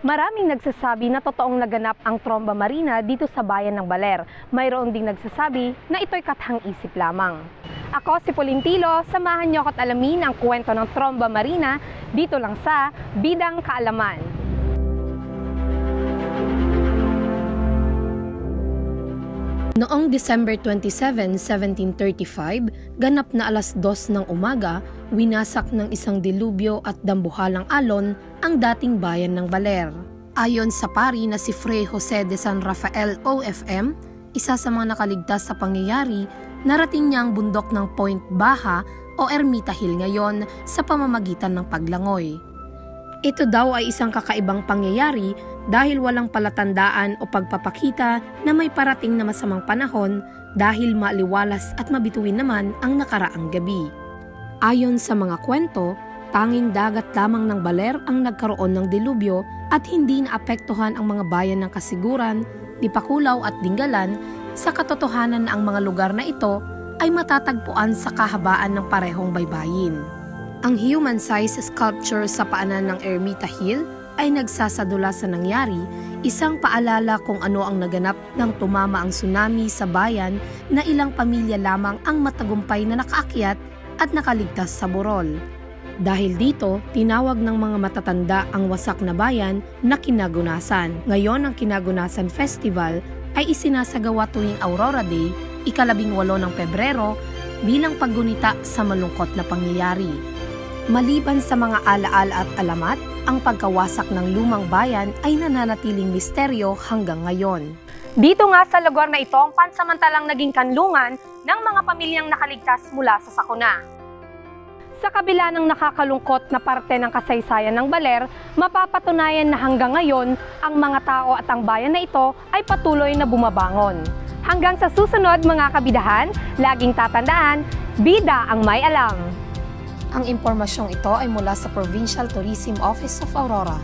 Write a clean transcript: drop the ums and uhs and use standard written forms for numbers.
Maraming nagsasabi na totoong naganap ang tromba marina dito sa bayan ng Baler. Mayroon ding nagsasabi na ito'y kathang-isip lamang. Ako si Pauline Tilo, samahan niyo ako't alamin ang kwento ng tromba marina dito lang sa Bidang Kaalaman. Noong December 27, 1735, ganap na alas 2 ng umaga, winasak ng isang dilubyo at dambuhalang alon ang dating bayan ng Baler. Ayon sa pari na si Fray Jose de San Rafael OFM, isa sa mga nakaligtas sa pangyayari, narating niya ang bundok ng Point Baja o Ermita Hill ngayon sa pamamagitan ng paglangoy. Ito daw ay isang kakaibang pangyayari dahil walang palatandaan o pagpapakita na may parating na masamang panahon dahil maaliwalas at mabituin naman ang nakaraang gabi. Ayon sa mga kwento, tanging dagat lamang ng Baler ang nagkaroon ng dilubyo at hindi naapektuhan ang mga bayan ng Kasiguran, Dipakulaw at Dingalan. Sa katotohanan na ang mga lugar na ito ay matatagpuan sa kahabaan ng parehong baybayin. Ang human-sized sculpture sa paanan ng Ermita Hill ay nagsasadula sa nangyari, isang paalala kung ano ang naganap nang tumama ang tsunami sa bayan na ilang pamilya lamang ang matagumpay na nakaakyat at nakaligtas sa burol. Dahil dito, tinawag ng mga matatanda ang wasak na bayan na Kinagunasan. Ngayon ang Kinagunasan Festival ay isinasagawa tuwing Aurora Day, ika-18 ng Pebrero, bilang paggunita sa malungkot na pangyayari. Maliban sa mga alaala at alamat, ang pagkawasak ng lumang bayan ay nananatiling misteryo hanggang ngayon. Dito nga sa lugar na ito ang pansamantalang naging kanlungan ng mga pamilyang nakaligtas mula sa sakuna. Sa kabila ng nakakalungkot na parte ng kasaysayan ng Baler, mapapatunayan na hanggang ngayon ang mga tao at ang bayan na ito ay patuloy na bumabangon. Hanggang sa susunod mga kabidahan, laging tatandaan, bida ang may alam. Ang impormasyong ito ay mula sa Provincial Tourism Office of Aurora.